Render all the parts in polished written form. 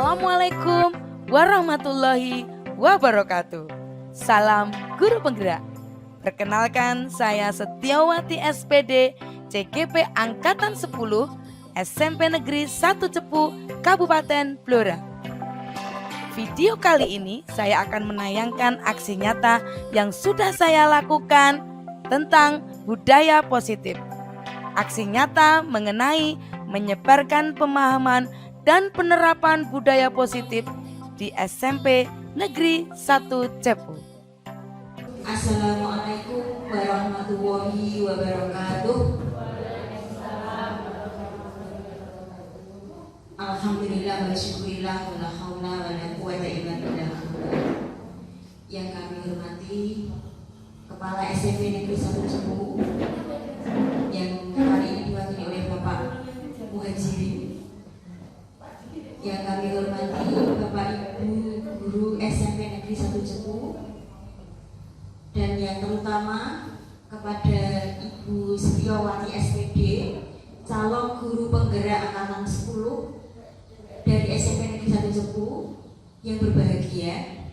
Assalamualaikum warahmatullahi wabarakatuh. Salam Guru Penggerak. Perkenalkan, saya Setiawati SPD CGP Angkatan 10 SMP Negeri 1 Cepu Kabupaten Blora. Video kali ini saya akan menayangkan aksi nyata yang sudah saya lakukan tentang budaya positif. Aksi nyata mengenai menyebarkan pemahaman dan penerapan budaya positif di SMP Negeri 1 Cepu. Assalamualaikum warahmatullahi wabarakatuh. Alhamdulillah wa syukurillah wa la haula wa la quwwata illa billah. Yang kami hormati Kepala SMP Negeri 1 Cepu yang kali ini diwakili oleh Bapak Muhajirin. Yang kami hormati Bapak Ibu Guru SMP Negeri 1 Cepu, dan yang terutama kepada Ibu Setiawati SPD, calon guru penggerak angkatan 10 dari SMP Negeri 1 Cepu yang berbahagia.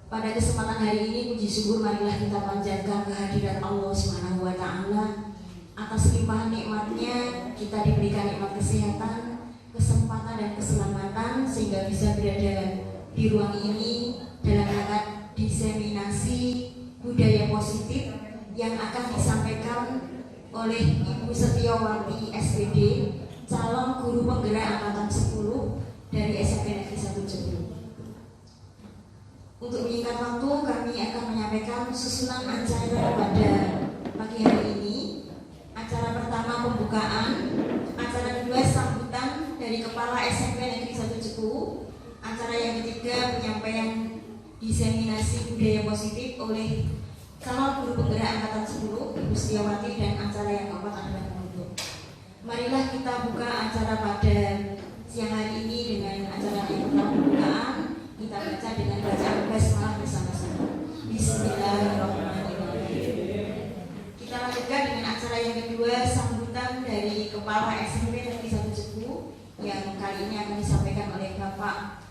Pada kesempatan hari ini, puji syukur marilah kita panjatkan kehadirat Allah Subhanahu wa taala atas limpahan nikmatnya. Kita diberikan nikmat kesehatan, kesempatan dan keselamatan sehingga bisa berada di ruang ini dalam rangka diseminasi budaya positif yang akan disampaikan oleh Ibu Setiawati SPD, calon guru penggerak angkatan 10 dari SMP Negeri 1 Cepu. Untuk menyingkat waktu, kami akan menyampaikan susunan acara pada pagi hari ini. Acara pertama pembukaan, acara kedua sambutan dari Kepala SMP Negeri 1 Cepu, acara yang ketiga penyampaian diseminasi budaya positif oleh calon guru penggerak angkatan 10 Ibu Setiawati, dan acara yang keempat adalah penutup. Marilah kita buka acara pada siang hari ini dengan acara yang pertama pembukaan. Kita baca dengan bacaan basmalah bersama-sama. Bismillahirrahmanirrahim. Kita lanjutkan dengan acara yang kedua, sambutan dari Kepala SMP Negeri 1 Cepu yang kali ini akan disampaikan oleh Bapak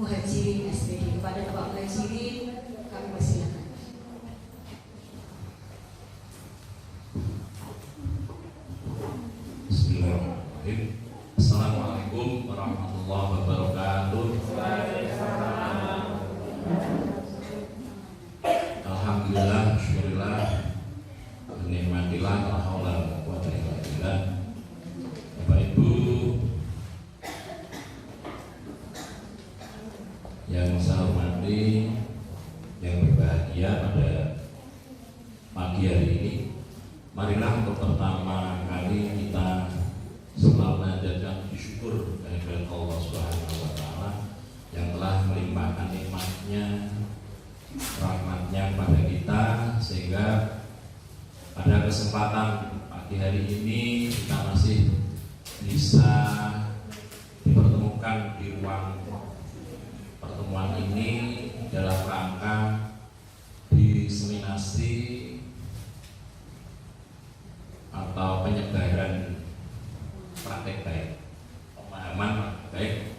Muhajirin SPD. Kepada Bapak Muhajirin, kami persilakan. Bismillahirrahmanirrahim. Assalamualaikum warahmatullahi wabarakatuh. Alhamdulillah, syukurillah, nikmatillah, la haula wa la quwwata illa billah. Bapak Ibu yang saya hormati, yang berbahagia, pada pagi hari ini, marilah untuk pertama kali kita selalu menjadikan syukur kehadirat Allah Subhanahu wa taala yang telah melimpahkan nikmatnya, rahmatnya kepada kita, sehingga pada kesempatan pagi hari ini kita masih bisa dipertemukan di ruang pertemuan ini dalam rangka diseminasi atau penyebaran praktek baik, pemahaman baik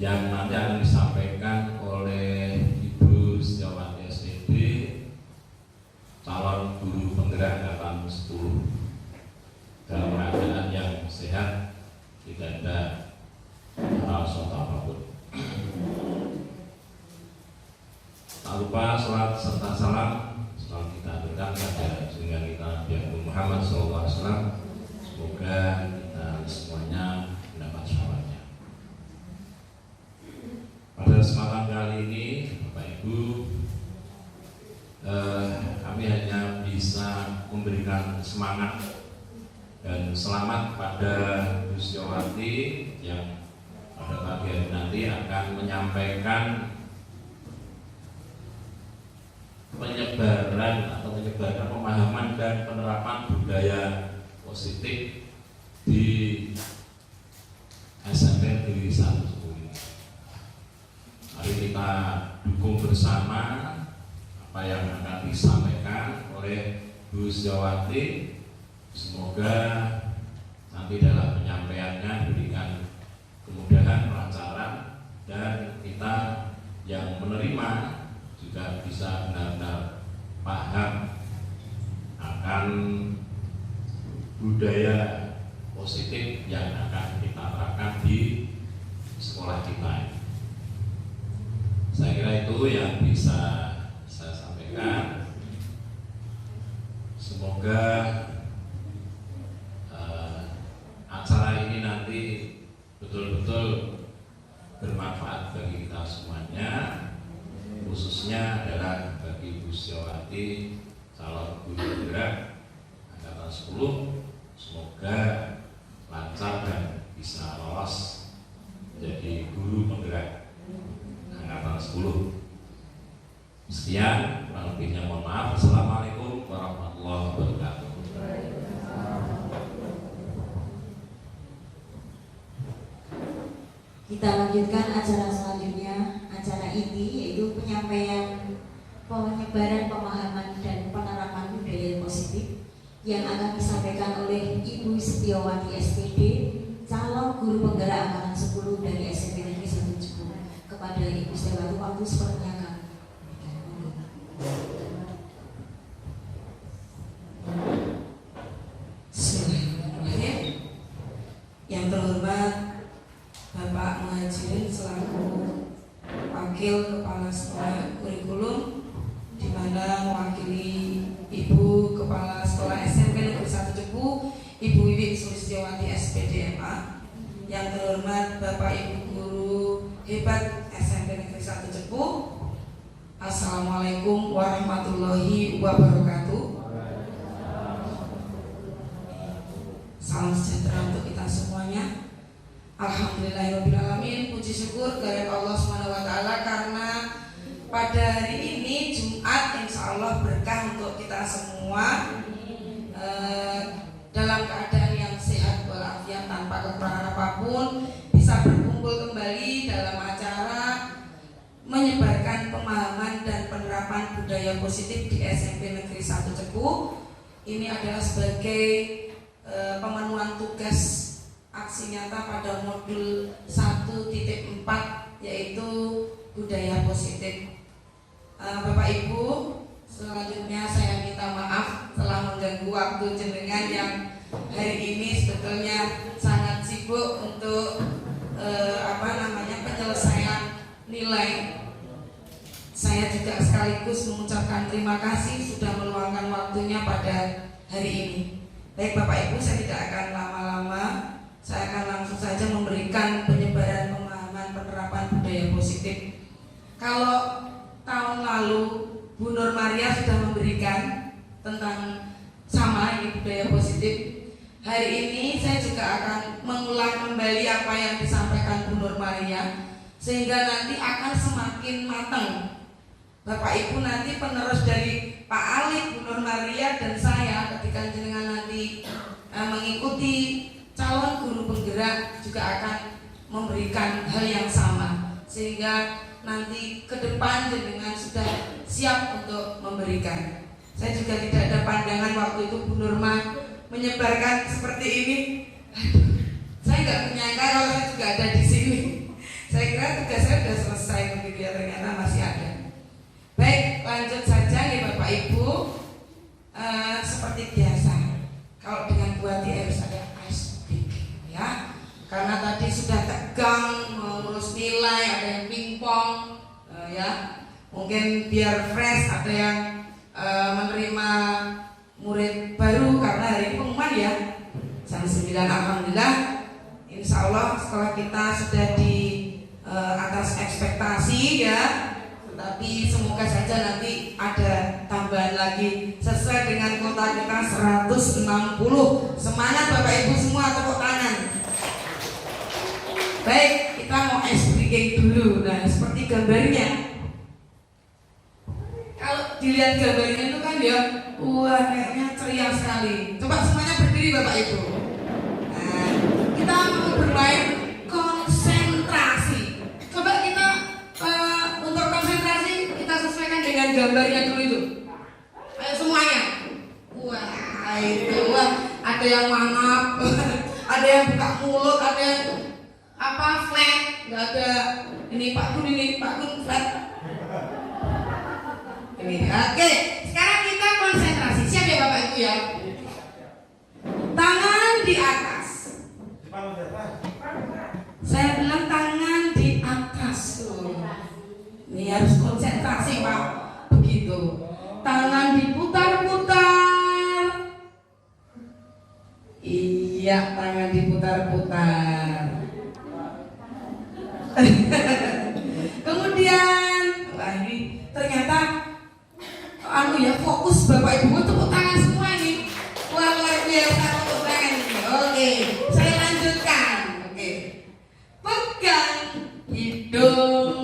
yang nanti akan disampaikan oleh Ibu Setiawati SPD, calon guru penggerak angkatan 10, dalam keadaan yang sehat, tidak ada hal suatu apapun. Tak lupa salat serta salam selalu kita aturkan pada junjungan kita Nabi Muhammad SAW. Semoga kita semuanya mendapat syafaatnya. Pada kesempatan kali ini, Bapak Ibu, kami hanya bisa memberikan semangat dan selamat pada Bu Setiawati yang pada pagi hari nanti akan menyampaikan menyebarkan pemahaman dan penerapan budaya positif di SMP Negeri 1 Cepu. Mari kita dukung bersama apa yang akan disampaikan oleh Bu Setiawati. Semoga nanti dalam penyampaiannya berikan kemudahan, kelancaran, dan kita yang menerima juga bisa benar-benar paham akan budaya positif yang akan kita terapkan di sekolah kita. Saya kira itu yang bisa saya sampaikan. Semoga acara ini nanti betul-betul bermanfaat bagi kita semuanya, khususnya adalah bagi Bu Setiawati calon guru penggerak angkatan 10. Semoga lancar dan bisa lolos menjadi guru penggerak angkatan 10. Sekian, kurang lebihnya mohon maaf. Assalamualaikum warahmatullahi wabarakatuh. Kita lanjutkan acara selanjutnya, acara inti yaitu penyampaian penyebaran pemahaman dan penerapan budaya positif yang akan disampaikan oleh Ibu Setiawati SPD, calon guru penggerak angkatan 10 dari SMP Negeri 1 Cibubur. Kepada Ibu Setiawati, waktu sepertinya kami. Bismillahirrahmanirrahim. Yang terhormat Bapak Muhajirin selaku Wakil Kepala Sekolah Kurikulum, di mana mewakili Ibu Kepala Sekolah SMP Negeri 1 Cepu, Ibu Wiwit Sulistiawati SPDMA. Yang terhormat Bapak Ibu Guru hebat SMP Negeri 1 Cepu. Assalamualaikum warahmatullahi wabarakatuh. Salam sejahtera untuk kita semuanya. Alhamdulillahirrahmanirrahim. Puji syukur kehadirat Allah SWT karena pada hari ini Jumat insya Allah berkah untuk kita semua, dalam keadaan yang sehat walafiat tanpa kekurangan apapun, bisa berkumpul kembali dalam acara menyebarkan pemahaman dan penerapan budaya positif di SMP Negeri 1 Cepu. Ini adalah sebagai pemenuhan tugas aksi nyata pada modul 1.4 yaitu budaya positif. Bapak Ibu, selanjutnya saya minta maaf telah mengganggu waktu jenengan yang hari ini sebetulnya sangat sibuk untuk penyelesaian nilai. Saya juga sekaligus mengucapkan terima kasih sudah meluangkan waktunya pada hari ini. Baik Bapak Ibu, saya tidak akan lama-lama. Saya akan langsung saja memberikan penyebaran pemahaman penerapan budaya positif. Kalau tahun lalu Bu Nur Maria sudah memberikan tentang sama ini budaya positif, hari ini saya juga akan mengulang kembali apa yang disampaikan Bu Nur Maria, sehingga nanti akan semakin matang. Bapak Ibu nanti penerus dari Pak Ali, Bu Nur Maria dan saya ketika jenengan nanti mengikuti calon guru penggerak juga akan memberikan hal yang sama, sehingga nanti ke depan jenengan sudah siap untuk memberikan. Saya juga tidak ada pandangan waktu itu Bu Nurma menyebarkan seperti ini. Saya nggak menyangka kalau saya juga ada di sini. Saya kira tugas saya sudah selesai, begitu ya, ternyata masih ada. Baik, lanjut saja ya Bapak Ibu. Seperti biasa, kalau dengan buati harus ada ya, karena tadi sudah tegang mengurus nilai, ada yang pingpong ya, mungkin biar fresh, ada yang menerima murid baru karena hari ini pengumuman ya jam 9. Alhamdulillah, insya Allah sekolah kita sudah di atas ekspektasi ya, tetapi semoga saja nanti ada tambahan lagi sesuai dengan kota kita 160. Semangat Bapak Ibu semua, tepuk tangan. Baik, kita mau ice breaking dulu. Nah, seperti gambarnya, kalau dilihat gambarnya itu kan ya, wah kayaknya ceria sekali. Coba semuanya berdiri Bapak Ibu. Nah, kita mau bermain konsentrasi. Coba kita untuk konsentrasi kita sesuaikan dengan gambarnya dulu itu. Ayo semuanya. Wah itu, wah ada yang mangap, ada yang buka mulut, ada yang apa flat, nggak ada ini Pak Gun flat. Ini, oke. Sekarang kita konsentrasi. Siap ya Bapak Ibu ya? Tangan di atas. Saya bilang tangan di atas tuh. Ini harus konsentrasi Pak. Begitu. Tangan diputar-putar. Iya, tangan diputar-putar. Kemudian, wah ini ternyata fokus Bapak Ibu tepuk tangan semua ini. Wah, luar biasa tepuk tangan ini. Oke, saya lanjutkan. Oke, pegang hidung.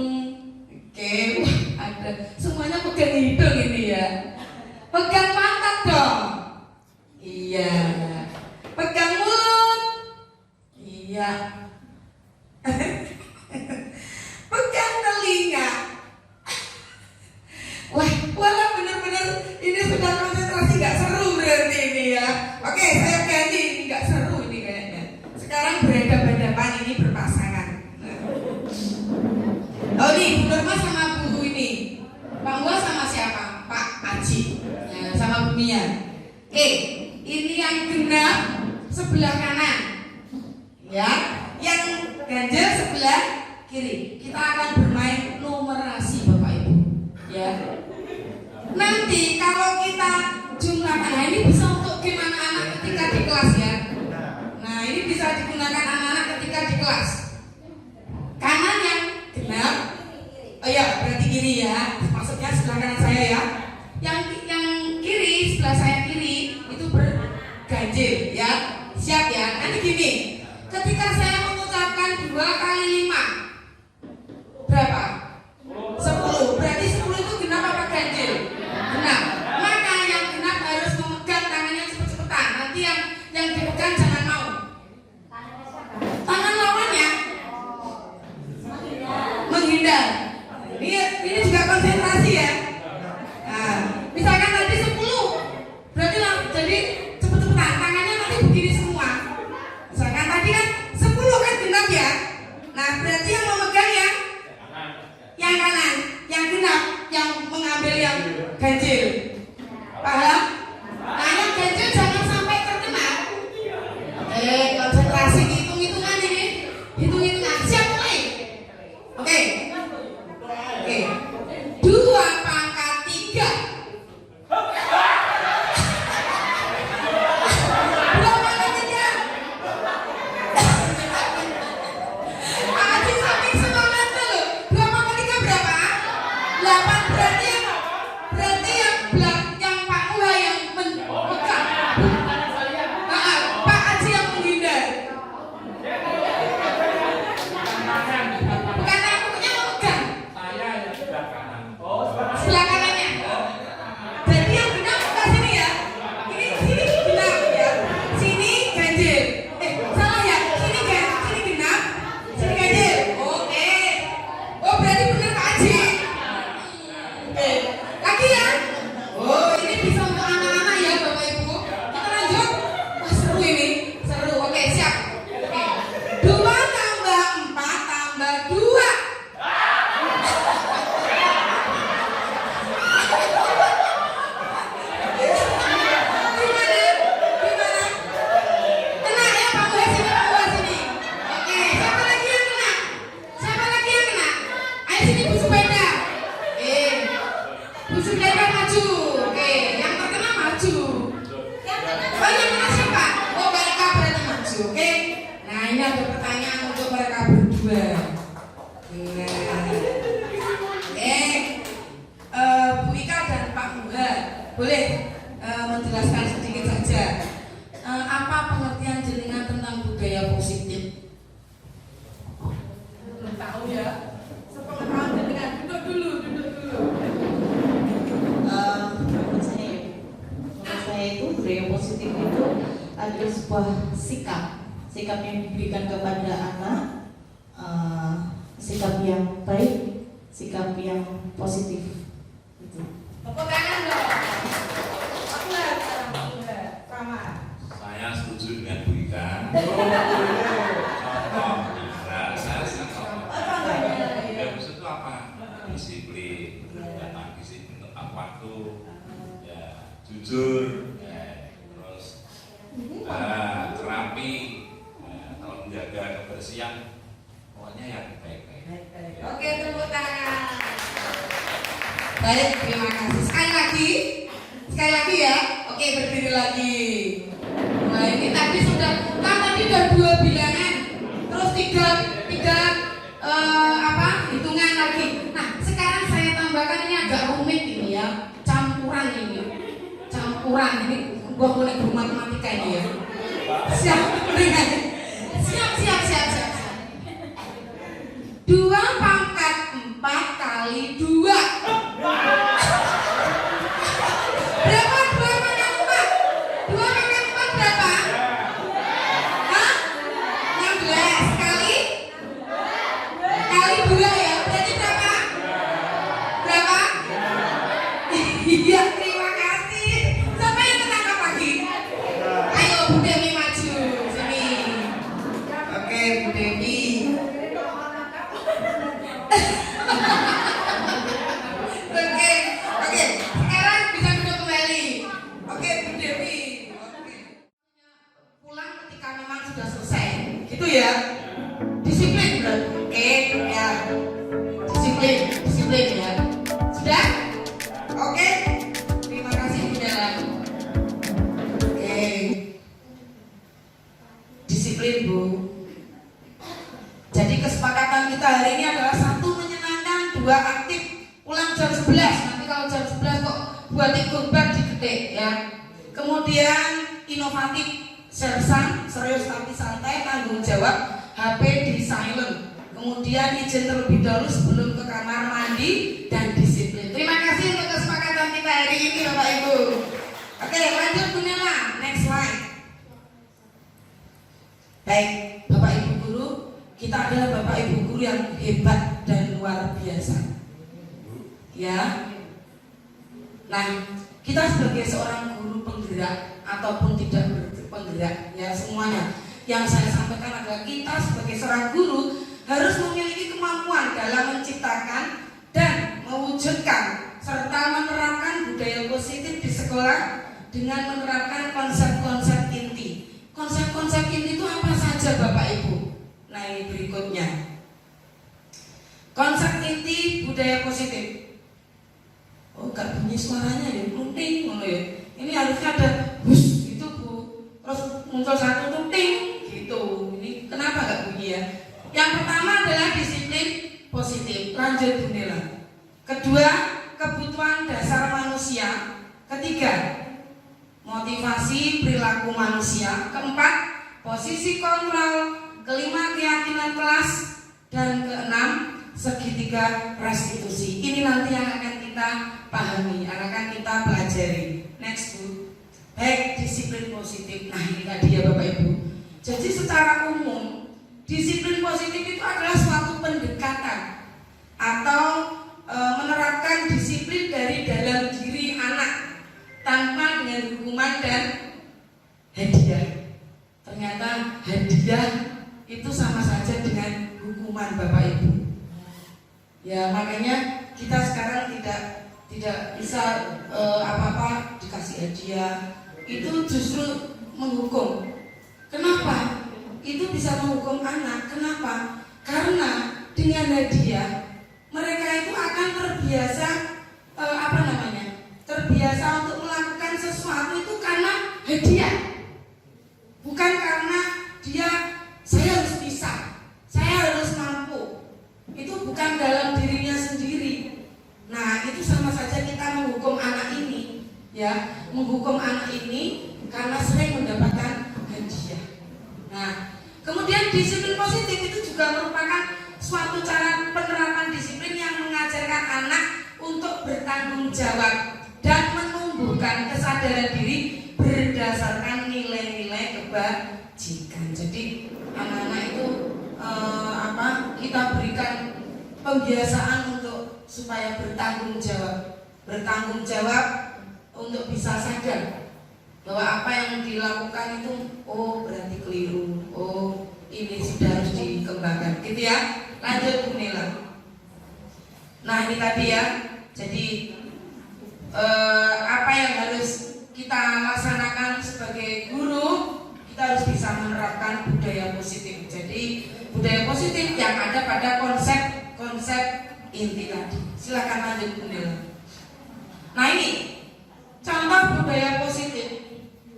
Oke, wah ada semuanya pegang hidung ini ya. Pegang pantat dong. Iya. Pegang mulut. Iya. Pegang telinga. Wah benar-benar ini sudah konsentrasi gak seru berarti ini ya. Oke, saya ganti ini gak seru ini kayaknya. Sekarang berhadapan-hadapan ini berpasangan. Oh nih, Bu Nurma sama Bu ini. Pak Mua sama siapa? Pak Aji. Nah, sama Bu Mia. Oke, ini yang genap sebelah kanan. Ya, yang ganjil sebelah kiri. Kita akan bermain numerasi Bapak Ibu. Ya. Nanti kalau kita jumlahkan, nah ini bisa untuk game anak-anak ketika di kelas ya. Nah ini bisa digunakan anak-anak ketika di kelas. Kanan yang genap, oh ya berarti kiri ya. Maksudnya sebelah kanan saya ya. Yang kiri sebelah saya kiri itu berganjil ya. Siap ya. Nanti gini, ketika saya mengucapkan 2 kali 5 berapa? 10. Berarti 10 itu genap apa ganjil? Genap. Maka yang genap harus memegang tangannya cepet-cepetan. Nanti yang dipegang jangan mau. Tangan lawannya menghindar. Ini juga konsentrasi ya. Nah, misalkan tadi 10, berarti jadi cepet-cepetan. Tangannya nanti begini semua. Misalkan tadi kan 10 kan genap ya. Nah, berarti yang memegang yang kanan, yang genap, yang mengambil yang ganjil. Paham? Nah, yang ganjil jangan sampai terkena. Konsentrasi hitung-hitungan ini. Hitung-hitungan. Siap mulai. Oke. 2 pangkat 3. 2 pangkat 3. Aji saking semangat loh. 2 pangkat 3 berapa? 8. Berarti yang Pak Mua yang memegang. Pak Aji yang menghindar. Bukan aku yang memegang. Sebelah kanannya. Jadi yang genap ke sini ya. Sini genap ya. Sini ganjil. Salah ya. Sini genap. Sini ganjil. Oke. Oh berarti benar Pak Aji. Oke. Lagi ya. Oh ini bisa untuk anak-anak ya Bapak Ibu. Kita lanjut. Wah seru ini. Seru. Oke siap. Oke. 2 tambah 4 tambah 2. Gimana? Kena ya Pak Mua sini, Pak Mua sini. Oke, siapa lagi yang kena? Siapa lagi yang kena? Ayo sini Bu Sepeda. Bu Sepeda maju. Oke, yang terkena maju. Oh yang kena siapa? Oh mereka berarti maju. Oke. Nah ini ada pertanyaan untuk mereka berdua. Nah, Bu Ika dan Pak Mua boleh menjelaskan sedikit saja apa pengertian jenengan tentang budaya positif? Belum tahu ya. Sepengetahuan jenengan duduk dulu. Menurut saya itu budaya positif itu adalah sebuah sikap yang diberikan kepada anak, sikap yang baik, sikap yang positif. Gitu. Tepuk tangan dong. Sama. Saya setuju dengan Bu Ika. Contoh, misalnya waktu, ya jujur, ya, terus rapi, ya, kalau menjaga kebersihan, pokoknya yang baik-baik. Oke, tepuk tangan. Baik, terima kasih. Sekali lagi ya. Oke, berdiri lagi. Nah, ini tadi tadi udah 2 bilangan, terus tiga hitungan lagi. Nah, sekarang saya tambahkan ini agak rumit ini ya, campuran ini, gua mulai bermatematika ini ya. Siap. 2 pangkat 4 kali 2. Berapa 2 pangkat 4? 2 pangkat 4 berapa? Hah? 16 kali 2 ya. Berarti berapa? Berapa? Iya, terima kasih. Siapa yang ketangkap lagi? Ayo Bu Dewi maju sini. Oke, Bu Dewi. Oke. Sekarang bisa duduk kembali. Oke, Bu Dewi. Oke. Pulang ketika memang sudah selesai. Gitu ya. Disiplin berarti. Oke, ya. Disiplin ya. Sudah? Oke. Terima kasih Bu Dela. Oke. Disiplin, Bu. Jadi kesepakatan kita hari ini adalah 1 menyenangkan, 2 aktif. Pulang jam 11, nanti kalau jam 11 kok buat ikut bar diketik ya. Kemudian inovatif, sersan, serius tapi santai, tanggung jawab, HP di silent. Kemudian izin terlebih dahulu sebelum ke kamar mandi dan disiplin. Terima kasih untuk kesepakatan kita hari ini Bapak Ibu. Oke, lanjut Bu Nela, next slide. Baik, Bapak Ibu guru, kita adalah Bapak Ibu guru yang hebat dan luar biasa. Ya, nah kita sebagai seorang guru penggerak ataupun tidak penggerak, ya semuanya yang saya sampaikan adalah kita sebagai seorang guru harus memiliki kemampuan dalam menciptakan dan mewujudkan serta menerapkan budaya positif di sekolah dengan menerapkan konsep-konsep inti. Konsep-konsep inti itu apa saja Bapak Ibu? Nah ini berikutnya. Konsep inti budaya positif. Oh, gak bunyi suaranya ya, tunting ngono ya. Ini harusnya ada hus gitu Bu. Terus muncul satu tunting gitu. Ini kenapa gak bunyi ya? Yang pertama adalah disiplin positif. Lanjut Bu Nela. Kedua, kebutuhan dasar manusia. Ketiga, motivasi perilaku manusia. Keempat, posisi kontrol. Kelima, keyakinan kelas. Dan keenam, segitiga restitusi. Ini nanti yang akan kita pahami, akan kita pelajari. Next Bu. Baik, disiplin positif. Nah ini tadi ya Bapak Ibu. Jadi secara umum disiplin positif itu adalah suatu pendekatan atau menerapkan disiplin dari dalam diri anak tanpa dengan hukuman dan hadiah. Ternyata hadiah itu sama saja dengan hukuman Bapak Ibu. Ya makanya kita sekarang tidak bisa apa-apa dikasih hadiah. Itu justru menghukum. Kenapa? Itu bisa menghukum anak. Kenapa? Karena dengan hadiah mereka itu akan terbiasa terbiasa untuk melakukan sesuatu itu karena hadiah. Bukan karena saya harus bisa, saya harus mampu. Itu bukan dalam dirinya sendiri. Nah itu sama saja kita menghukum anak ini, ya, menghukum anak ini karena sering mendapatkan hadiah. Nah kemudian disiplin positif itu juga merupakan suatu cara penerapan disiplin yang mengajarkan anak untuk bertanggung jawab dan menumbuhkan kesadaran diri berdasarkan nilai-nilai kebajikan. Jadi anak-anak itu kita berikan pembiasaan untuk supaya bertanggung jawab untuk bisa sadar bahwa apa yang dilakukan itu berarti keliru, ini sudah harus dikembangkan, gitu ya. Lanjut Bu Nela. Nah ini tadi ya, jadi apa yang harus kita laksanakan sebagai guru, kita harus bisa menerapkan budaya positif. Jadi budaya positif yang ada pada konsep inti tadi. Silakan lanjut Bu Nela. Nah ini contoh budaya positif,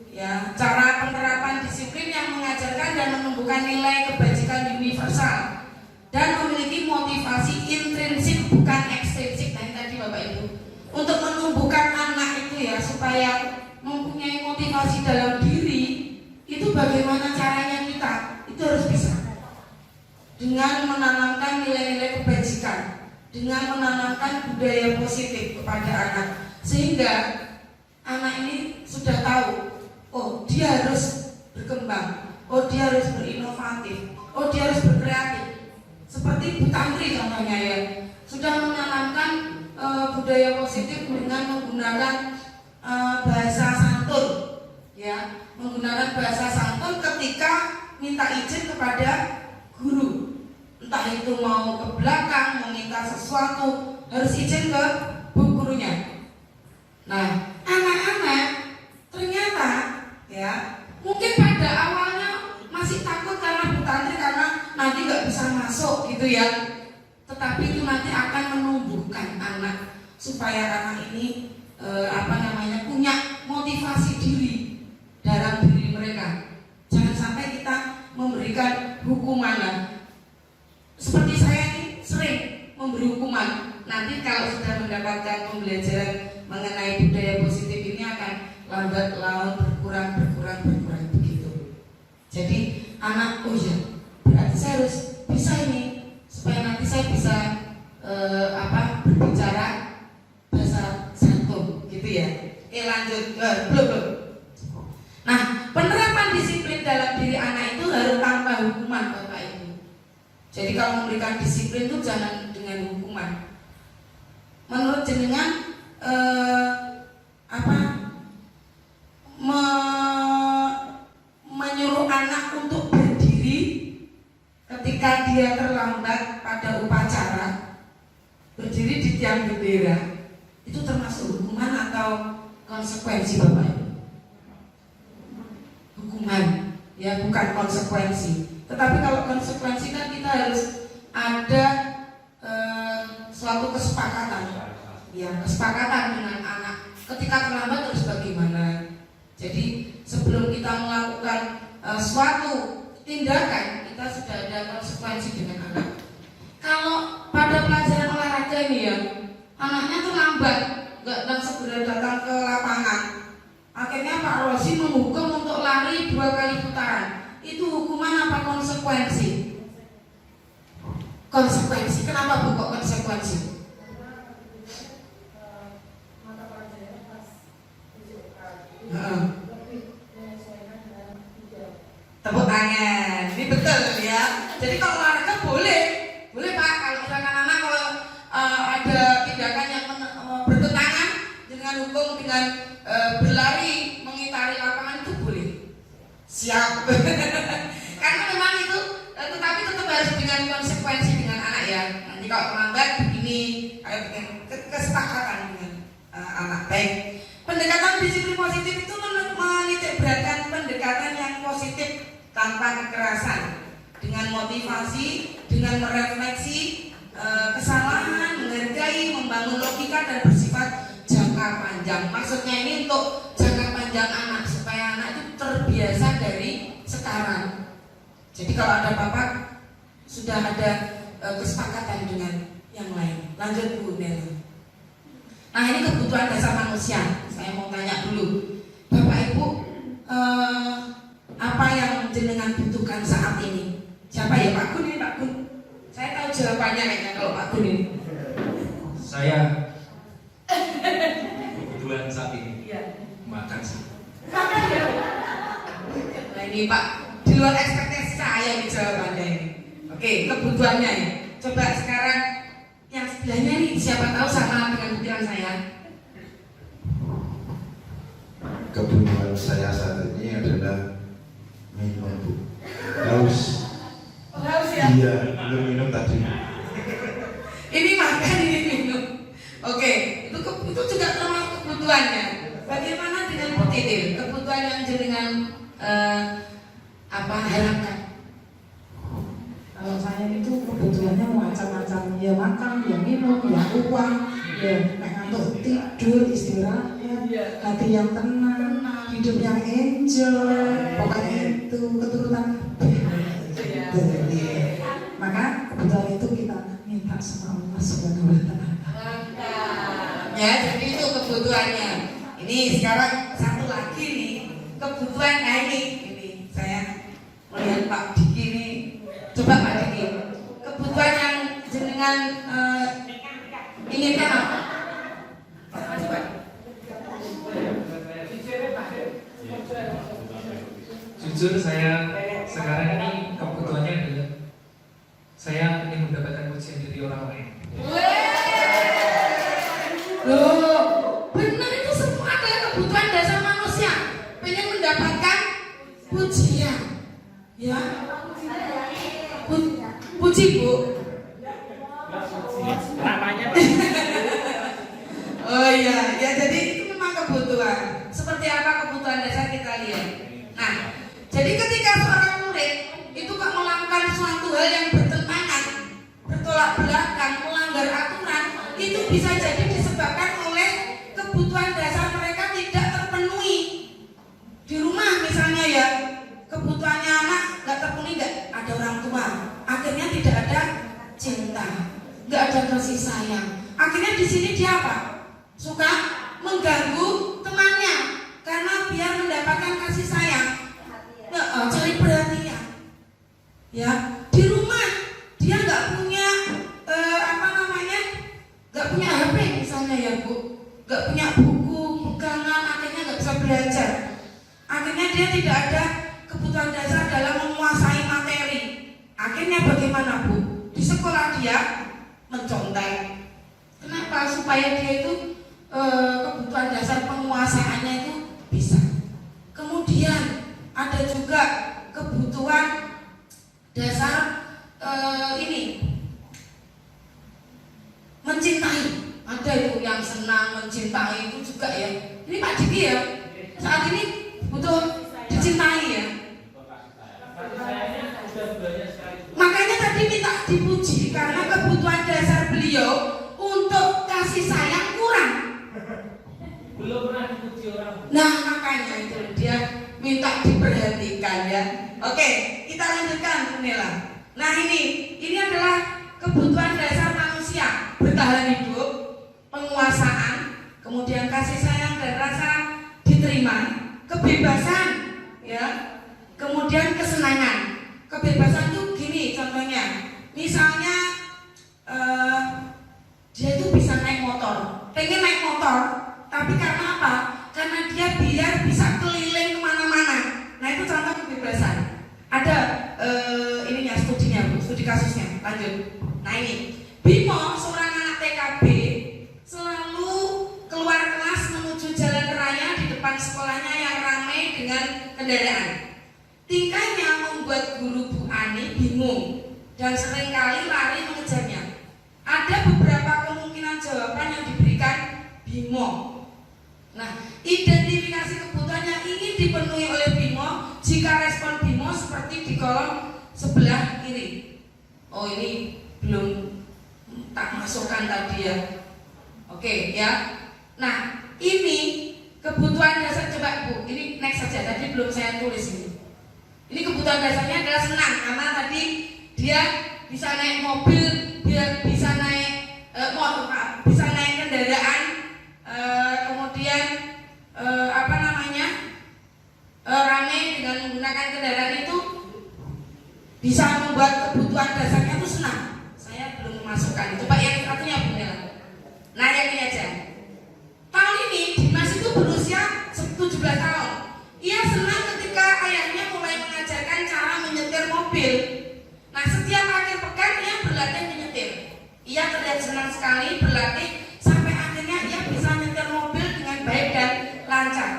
ya, cara penerapan disiplin yang mengajarkan dan menumbuhkan nilai kebajikan universal dan memiliki motivasi intrinsik bukan ekstrinsik. Nah ini tadi Bapak Ibu, untuk menumbuhkan anak itu ya supaya mempunyai motivasi dalam diri, itu bagaimana caranya kita? Itu harus bisa dengan menanamkan nilai-nilai kebajikan, dengan menanamkan budaya positif kepada anak, sehingga anak ini sudah tahu, oh dia harus berkembang, oh dia harus berinovatif, oh dia harus berkreatif. Seperti Bu Tantri contohnya ya, sudah menanamkan budaya positif dengan menggunakan bahasa santun, ya, menggunakan bahasa santun ketika minta izin kepada guru, entah itu mau ke belakang, meminta sesuatu, harus izin ke bu gurunya. Nah, anak-anak ternyata ya mungkin pada awalnya masih takut karena Bu Tantri, karena nanti nggak bisa masuk gitu ya. Tetapi itu nanti akan menumbuhkan anak supaya anak ini punya motivasi diri dalam diri mereka. Jangan sampai kita memberikan hukuman. Seperti saya ini sering memberi hukuman. Nanti kalau sudah mendapatkan pembelajaran mengenai budaya positif ini akan lambat laun berkurang begitu. Jadi anak, oh ya, berarti saya harus bisa ini supaya nanti saya bisa berbicara bahasa santun gitu ya. Lanjut, belum. Nah, penerapan disiplin dalam diri anak itu harus tanpa hukuman Bapak Ibu. Jadi kalau memberikan disiplin itu jangan dengan hukuman. Menurut jenengan menyuruh anak untuk berdiri ketika dia terlambat pada upacara, berdiri di tiang bendera, itu termasuk hukuman atau konsekuensi Bapak Ibu? Hukuman, ya, bukan konsekuensi. Tetapi kalau konsekuensi kan kita harus ada suatu kesepakatan, ya, kesepakatan dengan anak. Ketika terlambat harus bagaimana? Jadi sebelum kita melakukan suatu tindakan, kita sudah ada konsekuensi dengan anak. Kalau pada pelajaran olahraga ini ya, anaknya terlambat, nggak segera datang ke lapangan. Akhirnya Pak Rosi menghukum untuk lari 2 kali putaran. Itu hukuman apa konsekuensi? Konsekuensi. Kenapa Bu kok konsekuensi? Tepuk tangan. Ini betul ya. Jadi kalau olahraga boleh Pak. Kalau misalkan anak kalau ada tindakan yang bertentangan dengan hukum, dengan berlari mengitari lapangan, itu boleh. Siap. Karena memang itu, tetapi tetap harus dengan konsekuensi dengan anak ya. Nanti kalau terlambat begini, dengan kesepakatan dengan anak. Baik. Pendekatan disiplin positif itu menitik beratkan pendekatan yang positif tanpa kekerasan, dengan motivasi, dengan merefleksi kesalahan, menghargai, membangun logika dan bersifat jangka panjang. Maksudnya ini untuk jangka panjang anak, supaya anak itu terbiasa dari sekarang. Jadi kalau ada apa-apa sudah ada kesepakatan dengan yang lain. Lanjut Bu Nela. Nah ini kebutuhan dasar manusia. Saya mau tanya dulu, Bapak Ibu, apa yang jenengan butuhkan saat ini? Siapa ya? Pak Gun ini, Pak Gun. Saya tahu jawabannya kayaknya kalau Pak Gun ini. Saya kebutuhan saat ini makan sih. Makan ya. Nah ini Pak, di luar ekspektasi saya nih jawabannya ini. Oke, kebutuhannya ya. Coba sekarang yang sebelahnya nih, siapa tahu sama dengan pikiran saya. Kebutuhan saya saat ini adalah minum, Bu. Haus. Haus ya? Iya, belum minum tadi. Ini makan, ini minum. Oke, itu juga termasuk kebutuhannya. Bagaimana dengan Bu Titin? Kebutuhan yang jenengan harapkan? Kalau saya itu kebutuhannya macam-macam, ya makan, ya minum, ya uang, ya ngantuk tidur, istirahat, hati yang tenang, hidup yang enjoy, pokoknya itu keturunan. Maka kebutuhan itu kita minta sama Allah Subhanahu wa Ta'ala. Ya, jadi itu kebutuhannya. Ini sekarang satu lagi nih kebutuhan ini saya melihat Pak Diki ini. Coba Pak Diki, kebutuhan yang jenengan inginkan apa? Coba. Jujur saya sekarang ini kebutuhannya adalah saya ingin mendapatkan pujian dari orang lain. Loh, benar itu semua adalah kebutuhan dasar manusia. Pengen mendapatkan pujian, ya. Puji Bu. Oh iya, ya jadi itu memang kebutuhan. Seperti apa kebutuhan dasar kita lihat. Nah, jadi ketika seorang murid itu kok melakukan suatu hal yang bertentangan, bertolak belakang, melanggar aturan, itu bisa jadi disebabkan oleh kebutuhan dasar mereka tidak terpenuhi. Di rumah misalnya ya, kebutuhannya anak nggak terpenuhi, nggak ada orang tua, akhirnya tidak ada cinta, nggak ada kasih sayang. Akhirnya di sini dia apa? Suka mengganggu temannya karena biar mendapatkan kasih sayang, cari perhatian. Ya, di rumah dia nggak punya nggak punya HP misalnya ya Bu, nggak punya buku, pegangan, akhirnya nggak bisa belajar. Akhirnya dia tidak ada kebutuhan dasar dalam menguasai materi. Akhirnya bagaimana Bu? Di sekolah dia mencontek. Kenapa? Supaya dia itu kebutuhan dasar penguasaannya itu bisa. Kemudian ada juga kebutuhan dasar mencintai. Ada itu yang senang mencintai itu juga ya. Ini Pak Diki ya, saat ini butuh dicintai ya. Makanya tadi minta dipuji karena kebutuhan dasar beliau untuk kasih sayang kurang. Belum pernah dipuji orang. Nah makanya itu dia minta diperhatikan ya. Oke, kita lanjutkan Bu Nela. Nah ini adalah kebutuhan dasar manusia: bertahan hidup, penguasaan, kemudian kasih sayang dan rasa diterima, kebebasan, ya, kemudian kesenangan. Kebebasan itu gini contohnya, misalnya dia itu bisa naik motor, pengen naik motor, tapi karena apa? Karena dia biar bisa keliling kemana-mana. Nah itu contoh kebebasan. Ada ininya studinya Bu, studi kasusnya. Lanjut. Nah ini Bimo, seorang anak TKB, selalu keluar kelas menuju jalan raya di depan sekolahnya yang ramai dengan kendaraan. Tingkahnya membuat guru Bu Ani bingung dan seringkali lari mengejarnya. Ada beberapa kemungkinan jawaban yang diberikan Bimo. Nah, identifikasi kebutuhan yang ingin dipenuhi oleh Bimo jika respon Bimo seperti di kolom sebelah kiri. Oh ini belum tak masukkan tadi ya. Oke ya. Nah ini kebutuhan dasar, coba Bu, ini next saja, tadi belum saya tulis ini. Ini kebutuhan dasarnya adalah senang karena tadi dia bisa naik mobil, dia bisa naik bisa naik kendaraan, kemudian ramai dengan menggunakan kendaraan itu bisa membuat kebutuhan dasarnya itu senang. Saya belum memasukkan itu Pak, yang satunya punya. Nah yang ini aja. Tahun ini Dimas itu berusia 17 tahun. Ia senang ketika ayahnya mulai mengajarkan cara menyetir mobil. Nah setiap akhir pekan ia berlatih menyetir. Ia terlihat senang sekali berlatih sampai akhirnya ia bisa menyetir mobil dengan baik dan lancar.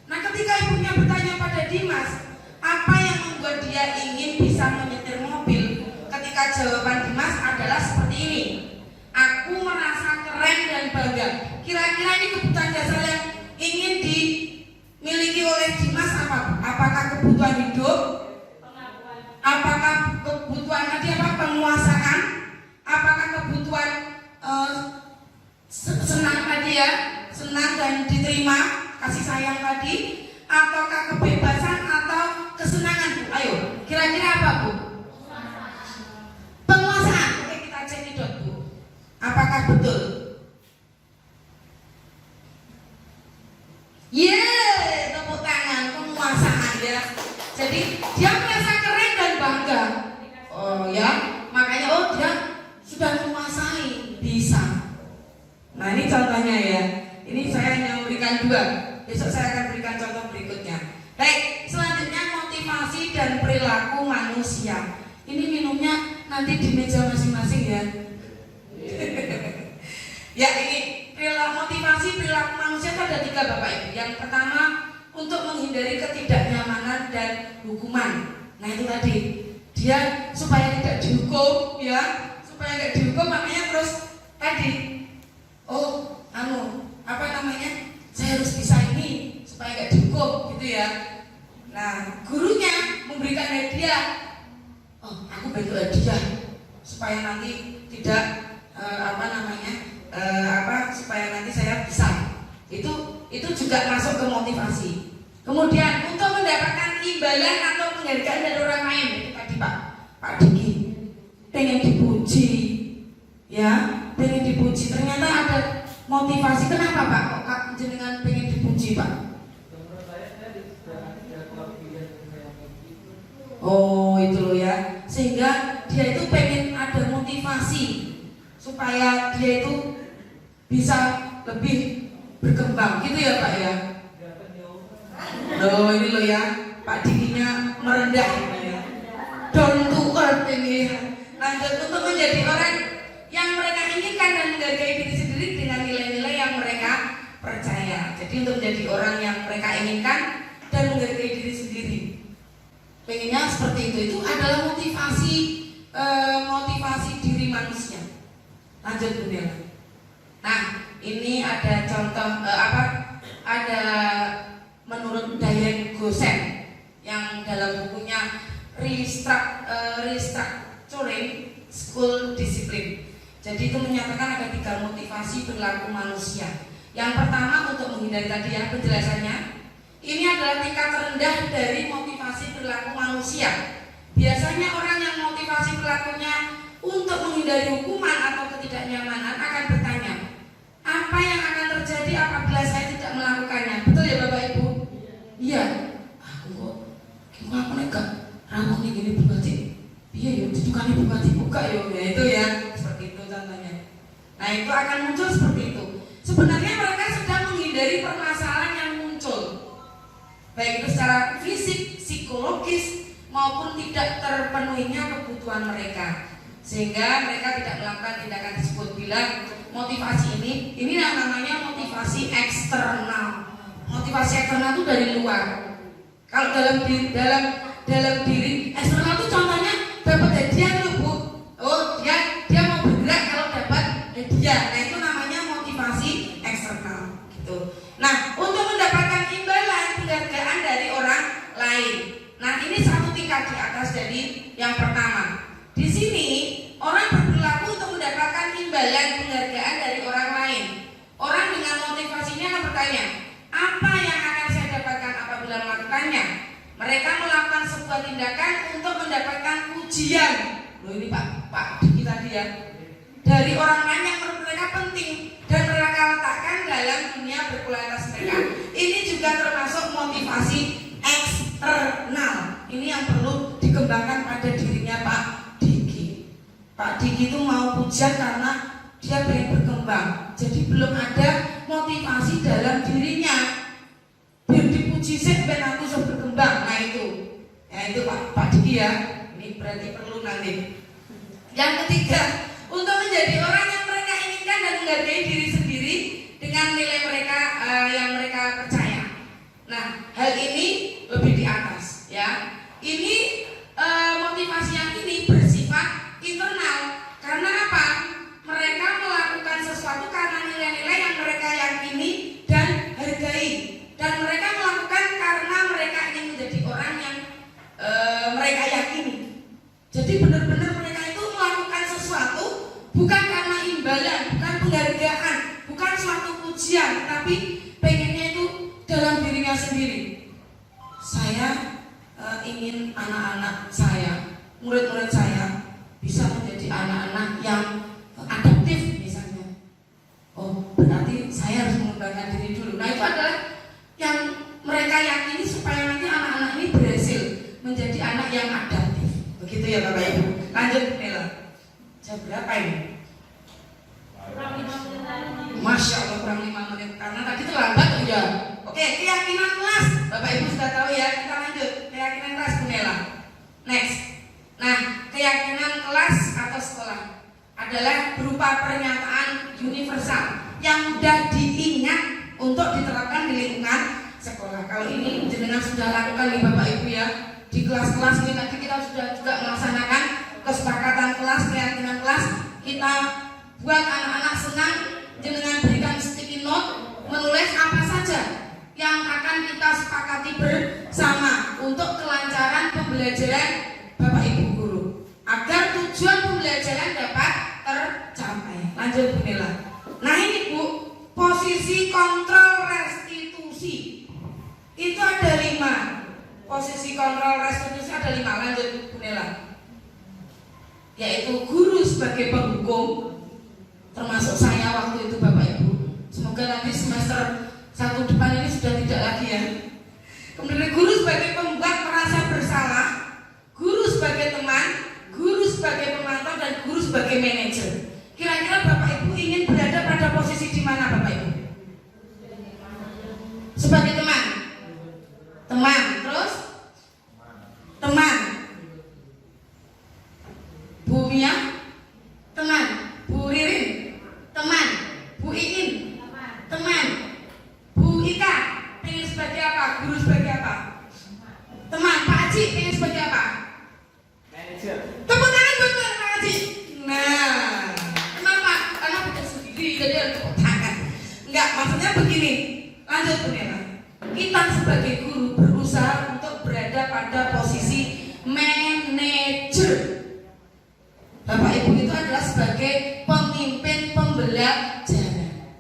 Nah ketika ibunya bertanya pada Dimas apa yang membuat dia ingin bisa menyetir mobil, ketika jawaban Dimas adalah seperti ini: aku merasa keren dan bangga. Kira-kira ini kebutuhan dasar yang ingin dimiliki oleh Dimas apa? Apakah kebutuhan hidup? Apakah kebutuhan tadi apa? Penguasaan? Apakah kebutuhan senang tadi ya? Senang dan diterima, kasih sayang tadi? Ataukah kebebasan atau kesenangan Bu? Ayo, kira-kira apa Bu? Penguasaan. Oke, kita cek Bu. Apakah betul? Yeay, tepuk tangan, penguasaan ya. Jadi dia merasa keren dan bangga. Oh ya, makanya dia sudah menguasai, bisa. Nah ini contohnya ya. Ini saya hanya memberikan 2. Besok saya akan berikan contoh berikutnya. Baik, selanjutnya motivasi dan perilaku manusia. Ini minumnya nanti di meja masing-masing ya. Ya ini motivasi perilaku manusia itu ada 3 Bapak Ibu. Yang pertama untuk menghindari ketidaknyamanan dan hukuman. Nah itu tadi dia supaya tidak dihukum ya, supaya tidak dihukum makanya terus tadi apa namanya, saya harus bisa ini supaya nggak dihukum gitu ya. Nah gurunya memberikan hadiah, aku bagi hadiah supaya nanti tidak supaya nanti saya bisa. Itu juga masuk ke motivasi. Kemudian untuk mendapatkan imbalan atau penghargaan dari orang lain, itu tadi Pak Diki pengen dipuji ya, pengen dipuji. Ternyata ada motivasi. Kenapa Pak kok jenengan pengen dipuji Pak? Oh itu loh ya, sehingga dia itu pengen ada motivasi supaya dia itu bisa lebih berkembang gitu ya Pak ya. Oh ini loh ya, Pak Dikinya merendah ini ya. Down to earth ini. Lanjut untuk menjadi orang yang mereka inginkan dan menghargai diri sendiri dengan nilai-nilai yang mereka percaya. Jadi untuk menjadi orang yang mereka inginkan dan menghargai diri sendiri, pengennya seperti itu adalah motivasi diri manusia. Lanjut Bu Nela. Nah ini ada contoh ada menurut Diane Gosen yang dalam bukunya Restructuring School Discipline. Jadi itu menyatakan ada 3 motivasi perilaku manusia. Yang pertama untuk menghindari tadi ya penjelasannya, ini adalah tingkat terendah dari motivasi perilaku manusia. Biasanya orang yang motivasi perilakunya untuk menghindari hukuman atau ketidaknyamanan akan bertanya, apa yang akan terjadi apabila saya tidak melakukannya? Betul ya Bapak Ibu? Iya. Aku kok gimana enggak rambutnya gini berarti iya ya ditukani bupati buka ya itu ya, seperti itu contohnya. Nah itu akan muncul seperti itu. Sebenarnya mereka sedang menghindari permasalahan yang muncul, baik itu secara fisik, psikologis maupun tidak terpenuhinya kebutuhan mereka, sehingga mereka tidak melakukan tindakan tersebut. Bila motivasi ini yang namanya motivasi eksternal. Motivasi eksternal itu dari luar. Kalau dalam diri eksternal itu contohnya dapat hadiah loh Bu. Oh dia mau bergerak kalau dapat hadiah. Nah itu namanya motivasi eksternal gitu. Nah untuk mendapatkan imbalan penghargaan dari orang lain. Nah ini satu tingkat di atas dari yang pertama. Di sini orang berperilaku untuk mendapatkan imbalan penghargaan dari orang lain. Orang dengan motivasinya akan bertanya, apa yang akan saya dapatkan apabila melakukannya? Mereka melakukan sebuah tindakan untuk mendapatkan pujian. Loh ini Pak Diki tadi ya, dari orang lain yang menurut mereka penting dan mereka letakkan dalam dunia berkualitas mereka. Ini juga termasuk motivasi eksternal. Ini yang perlu dikembangkan pada dirinya Pak Diki. Pak Diki itu mau pujian karena dia pengen berkembang. Jadi belum ada motivasi dalam dirinya. Biar dipuji sih ben aku bisa berkembang. Nah itu. Ya itu Pak Diki ya. Ini berarti perlu nanti. Yang ketiga, untuk menjadi orang yang mereka inginkan dan menghargai diri sendiri dengan nilai mereka yang mereka percaya. Nah, hal ini lebih di atas ya. Ini motivasi yang ini bersifat internal. Karena apa? Mereka melakukan sesuatu karena Jadi benar-benar mereka itu melakukan sesuatu bukan karena imbalan, bukan penghargaan, bukan suatu pujian, tapi pengennya itu dalam dirinya sendiri. Saya ingin anak-anak saya, murid-murid saya bisa menjadi anak-anak yang adaptif misalnya. Oh, berarti saya harus mengembangkan diri dulu. Nah, itu adalah yang mereka yakini supaya nanti anak-anak ini berhasil menjadi anak yang adaptif. Begitu ya Bapak Ibu. Lanjut Nela. Jam berapa ini? Masya Allah, kurang 5 menit karena tadi terlambat oh ya. Oke, keyakinan kelas Bapak Ibu sudah tahu ya. Kita lanjut keyakinan kelas Bu Nela. Next. Nah, keyakinan kelas atau sekolah adalah berupa pernyataan universal yang mudah diingat untuk diterapkan di lingkungan sekolah. Kalau ini jenengan sudah lakukan nih Bapak Ibu ya. Di kelas-kelas ini tadi kita sudah juga melaksanakan kesepakatan kelas, keyakinan kelas. Kita buat anak-anak senang, jenengan berikan sticky note, menulis apa saja yang akan kita sepakati bersama untuk kelancaran pembelajaran Bapak Ibu guru, agar tujuan pembelajaran dapat tercapai. Lanjut Bu Nela. Nah ini Bu, posisi kontrol restitusi itu ada 5. Posisi kontrol restitusi ada 5. Lanjut Bu Nela. Yaitu guru sebagai penghukum, termasuk saya waktu itu Bapak Ibu. Semoga nanti semester 1 depan ini sudah tidak lagi ya. Kemudian guru sebagai pembuat merasa bersalah, guru sebagai teman, guru sebagai pemantau, dan guru sebagai manajer. Kira-kira Bapak Ibu ingin berada pada posisi di mana Bapak Ibu? Sebagai teman. Teman, terus? Teman. Bu Mia? Teman. Bu Ririn? Teman. Bu Iin? Teman. Bu Ika? Pengen sebagai apa? Guru sebagai apa? Teman. Pak Haji pengen sebagai apa? Manajer. Tepuk tangan buat Pak Haji. Nah, kenapa? Karena bukan sendiri, jadi harus tepuk tangan. Enggak, maksudnya begini. Lanjut Bu Nela. Kita sebagai guru berusaha untuk berada pada posisi manajer. Bapak Ibu itu adalah sebagai pemimpin pembelajaran.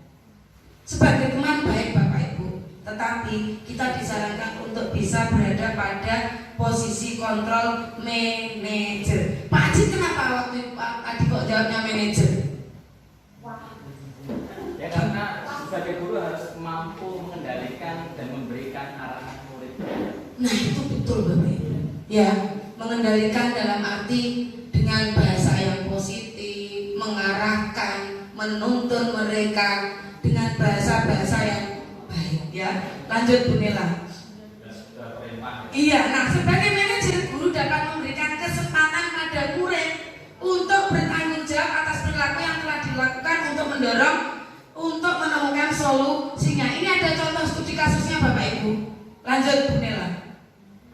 Sebagai teman baik Bapak Ibu, tetapi kita disarankan untuk bisa berada pada posisi kontrol manajer. Pak Haji kenapa waktu itu Pak Adi kok jawabnya manajer? Ya karena sebagai guru harus mampu mengendalikan dan memberikan arahan murid. Nah itu betul Bapak Ibu. Ya, mengendalikan dalam arti dengan bahasa yang positif, mengarahkan, menuntun mereka dengan bahasa-bahasa yang baik ya. Lanjut Bu Nela. Iya, nah sebagai manajer guru dapat memberikan kesempatan pada murid untuk bertanggung jawab atas perilaku yang telah dilakukan untuk mendorong untuk menemukan solusinya. Ini ada contoh studi kasusnya Bapak Ibu. Lanjut Bu Nela.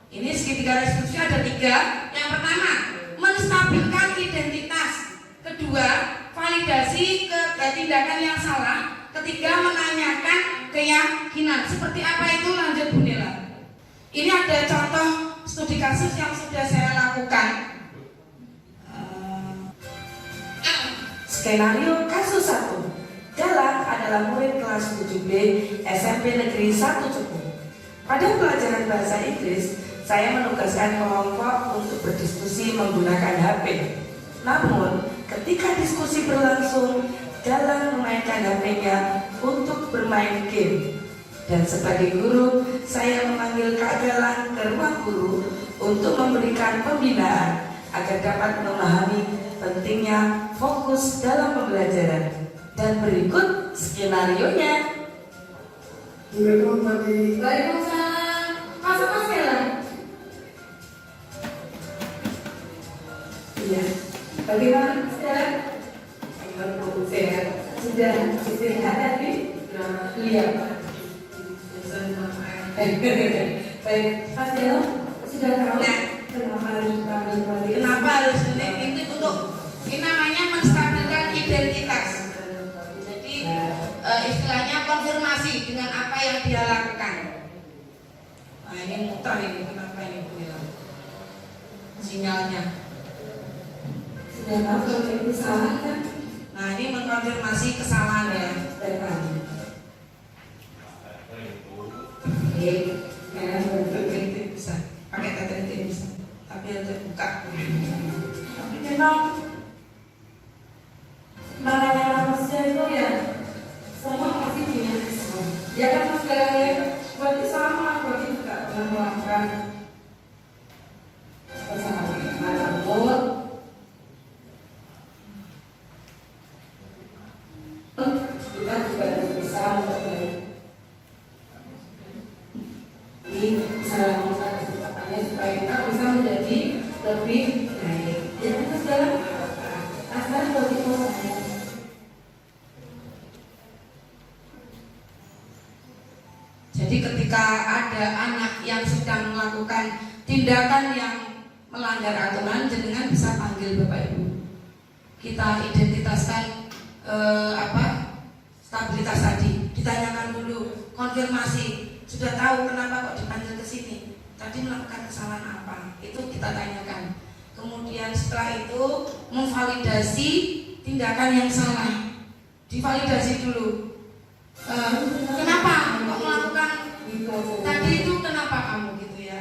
Ini segitiga restitusi ada 3. Yang pertama, menstabilkan identitas. Kedua, validasi tindakan yang salah. Ketiga, menanyakan keyakinan. Seperti apa itu? Lanjut Bu Nela. Ini ada contoh studi kasus yang sudah saya lakukan. Skenario kasus 1. Dahlan adalah murid kelas 7B SMP Negeri 1 Cepu. Pada pelajaran bahasa Inggris, saya menugaskan kelompok untuk berdiskusi menggunakan HP. Namun, ketika diskusi berlangsung, Dahlan memainkan HP-nya untuk bermain game. Dan sebagai guru, saya memanggil Kak Dahlan ke ruang guru untuk memberikan pembinaan agar dapat memahami pentingnya fokus dalam pembelajaran. Dan berikut skenario-nya. Waalaikumsalam. Masuk Mas Dahlan. Iya. Bagaimana Mas Dahlan? Sehat. Sudah istirahat tadi? Iya. Baik, Mas Dahlan sudah tahu kenapa harus ini untuk ini namanya menstabilkan identitas. Jadi istilahnya konfirmasi dengan apa yang dia lakukan. Nah ini mutar ini kenapa ini bilang sinyalnya. Ya maaf kalau itu salah kan. Nah ini mengkonfirmasi kesalahan ya. Oke, kayak Tetelit bisa, pakai tetelit bisa, tapi harus buka. tapi memang mana manusia itu ya semua pasti punya kesalahan. Ya kan mas berarti sama, berarti juga pernah melakukan kesalahan. Namun kita juga harus bisa memperbaiki kesalahan kesempatannya supaya kita bisa menjadi lebih baik. Ya kita sekarang asal positif saya. Jadi ketika ada anak yang sedang melakukan tindakan yang melanggar aturan, jenengan bisa panggil Bapak Ibu. Kita identitaskan stabilitas tadi, ditanyakan dulu, konfirmasi, sudah tahu kenapa kok dipanggil ke sini, tadi melakukan kesalahan apa, itu kita tanyakan. Kemudian setelah itu memvalidasi tindakan yang salah, divalidasi dulu. Kenapa kok melakukan tadi itu, kenapa kamu gitu ya,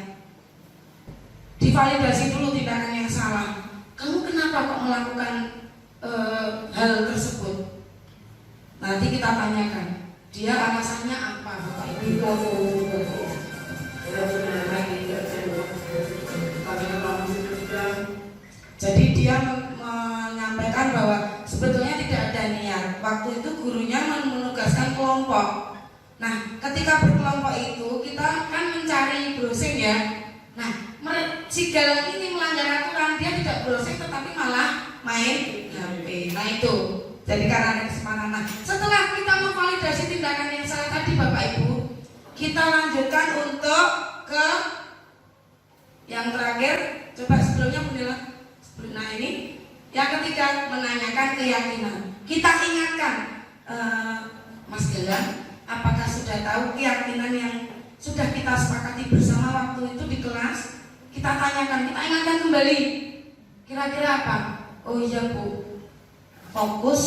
divalidasi dulu tindakan yang salah. Kamu kenapa kok melakukan hal tersebut? Nanti kita tanyakan, dia alasannya apa Bapak Ibu. Jadi dia menyampaikan bahwa sebetulnya tidak ada niat. Waktu itu gurunya menugaskan kelompok. Nah, ketika berkelompok itu kita kan mencari browsing ya. Nah, si Galang ini melanggar aturan, dia tidak browsing tetapi malah main HP. Nah itu, jadi karena ada kesempatan. Nah, setelah kita memvalidasi tindakan yang salah tadi Bapak Ibu, kita lanjutkan untuk ke yang terakhir. Coba sebelumnya Bunda. Nah ini yang ketiga, menanyakan keyakinan. Kita ingatkan, Mas Galang, apakah sudah tahu keyakinan yang sudah kita sepakati bersama waktu itu di kelas? Kita tanyakan, kita ingatkan kembali. Kira-kira apa? Oh iya Bu, fokus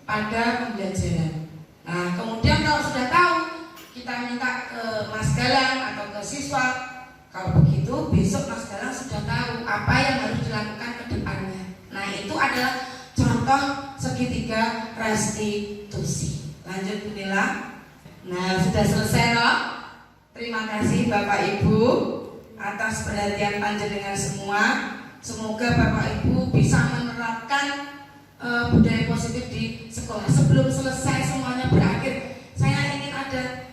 pada pembelajaran. Nah kemudian kalau sudah tahu, kita minta ke Mas Galang atau ke siswa. Kalau begitu besok Mas Galang sudah tahu apa yang harus dilakukan ke depannya. Nah itu adalah contoh segitiga restitusi. Lanjut Bu Nila. Nah sudah selesai loh. Terima kasih Bapak Ibu atas perhatian panjenengan semua. Semoga Bapak Ibu bisa menerapkan budaya positif di sekolah. Sebelum selesai semuanya berakhir, saya ingin ada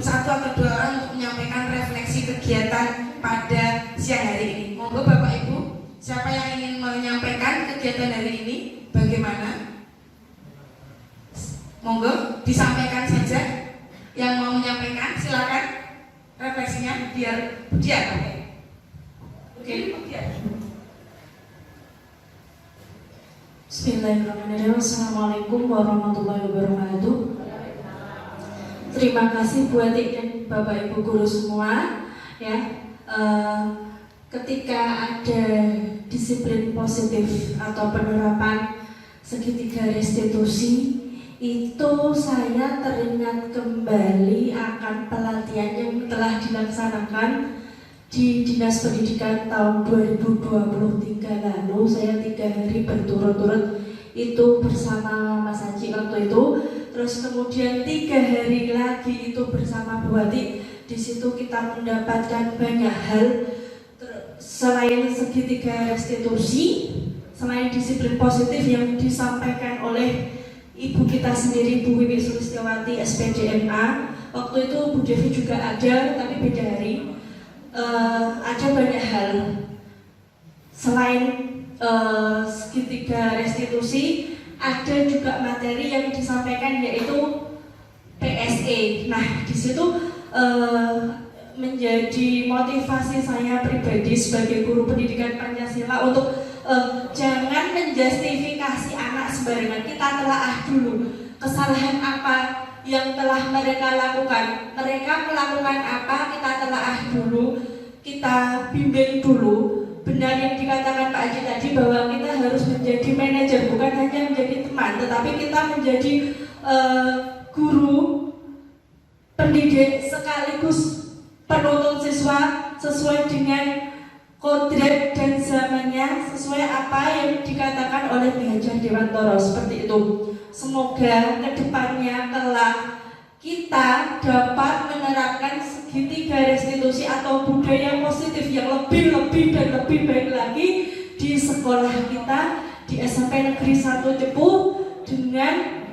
satu atau dua orang untuk menyampaikan refleksi kegiatan pada siang hari ini. Monggo Bapak Ibu, siapa yang ingin menyampaikan kegiatan hari ini? Bagaimana? Monggo disampaikan saja. Yang mau menyampaikan silakan refleksinya biar dia pakai. Oke, dia. Bismillahirrahmanirrahim. Assalamualaikum warahmatullahi wabarakatuh. Terima kasih buat dan Bapak Ibu guru semua ya. Ketika ada disiplin positif atau penerapan segitiga restitusi, itu saya teringat kembali akan pelatihan yang telah dilaksanakan di Dinas Pendidikan tahun 2023 lalu. Saya 3 hari berturut-turut itu bersama Mas Haji waktu itu. Terus kemudian 3 hari lagi itu bersama Bu Wati. Di situ kita mendapatkan banyak hal selain segitiga restitusi, selain disiplin positif yang disampaikan oleh Ibu kita sendiri, Bu Wiwi Sulistiawati SPDMA. Waktu itu Bu Devi juga ada, tapi beda hari. Ada banyak hal selain segitiga restitusi, ada juga materi yang disampaikan yaitu PSE. Nah, di situ menjadi motivasi saya pribadi sebagai guru pendidikan Pancasila untuk jangan menjustifikasi anak sembarangan. Kita telaah dulu kesalahan apa yang telah mereka lakukan. Mereka melakukan apa, kita telaah dulu, kita bimbing dulu. Benar yang dikatakan Pak Haji tadi bahwa kita harus menjaga menjadi manajer, bukan hanya menjadi teman, tetapi kita menjadi guru, pendidik sekaligus penuntun siswa sesuai dengan kodrat dan zamannya, sesuai apa yang dikatakan oleh Ki Hajar Dewantara, seperti itu. Semoga kedepannya kelak kita dapat menerapkan segitiga restitusi atau budaya positif yang lebih dan lebih baik lagi di sekolah kita di SMP Negeri 1 Cepu, dengan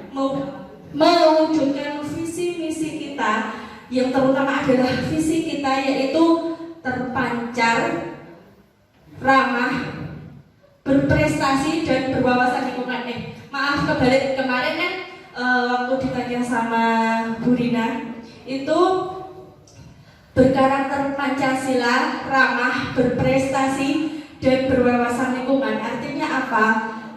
mewujudkan visi misi kita yang terutama adalah visi kita, yaitu terpancar, ramah, berprestasi dan berwawasan lingkungan. Maaf kebalik, kemarin kan waktu ditanya sama Bu Rina itu berkarakter Pancasila, ramah, berprestasi dan berwawasan lingkungan. Artinya apa?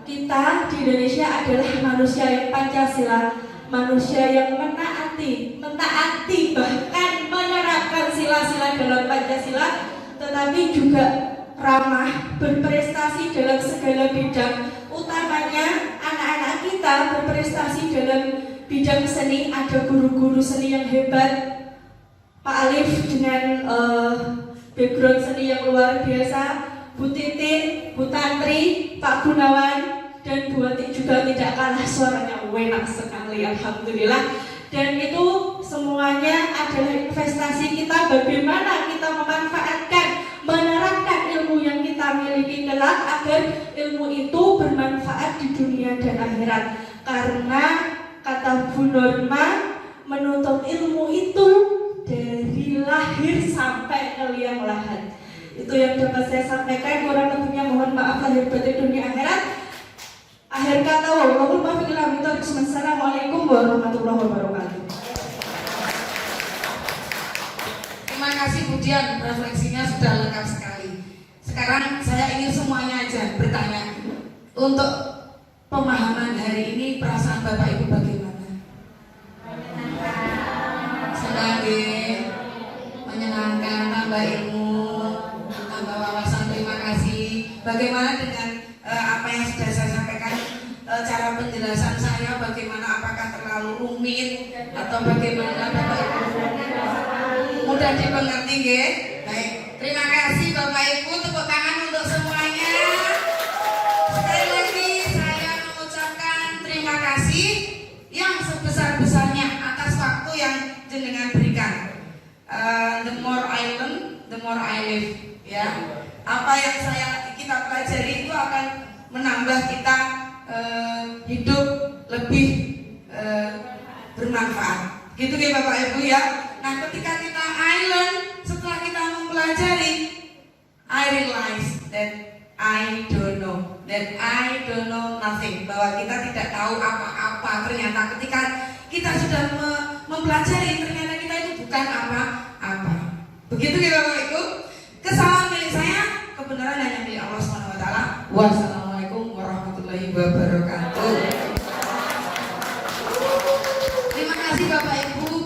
Kita di Indonesia adalah manusia yang Pancasila, manusia yang mentaati bahkan menerapkan sila-sila dalam Pancasila, tetapi juga ramah, berprestasi dalam segala bidang, utamanya anak-anak kita berprestasi dalam bidang seni. Ada guru-guru seni yang hebat, Pak Alif dengan background seni yang luar biasa, Bu Titin, Bu Tantri, Pak Gunawan, dan Bu Ati juga tidak kalah, suaranya enak sekali, alhamdulillah. Dan itu semuanya adalah investasi kita, bagaimana kita memanfaatkan, menerapkan ilmu yang kita miliki kelak agar ilmu itu bermanfaat di dunia dan akhirat. Karena kata Bu Norma, menuntut ilmu itu dari lahir sampai ke liang lahat. Itu yang dapat saya sampaikan, kurang lebihnya mohon maaf lahir batin dunia akhirat. Akhir kata, wallahul muwaffiq ila aqwamit thoriq. Assalamualaikum warahmatullahi wabarakatuh. Terima kasih Bu Dian, refleksinya sudah lengkap sekali. Sekarang saya ingin semuanya aja bertanya, untuk pemahaman hari ini perasaan Bapak Ibu bagaimana? Menyenangkan, tambah ilmu, tambah wawasan. Terima kasih. Bagaimana dengan apa yang sudah saya sampaikan, cara penjelasan saya bagaimana, apakah terlalu rumit atau bagaimana Bapak Ibu? Mudah dimengerti nggih? Baik. Terima kasih Bapak Ibu, tepuk tangan untuk semuanya. Sekali lagi saya mengucapkan terima kasih yang sebesar-besarnya atas waktu yang jenengan berikan. The more I learn, the more I live. Ya, apa yang kita pelajari itu akan menambah kita hidup lebih bermanfaat. Gitu ya Bapak Ibu ya. Nah, ketika kita I learn, setelah kita mempelajari, I realize that I don't know, nothing, bahwa kita tidak tahu apa-apa. Ternyata ketika kita sudah mempelajari, ternyata kita itu bukan apa-apa. Begitu ya Bapak Ibu. Kesalahan milik saya, kebenaran hanya milik Allah SWT. Wassalamualaikum warahmatullahi wabarakatuh. Terima kasih Bapak Ibu.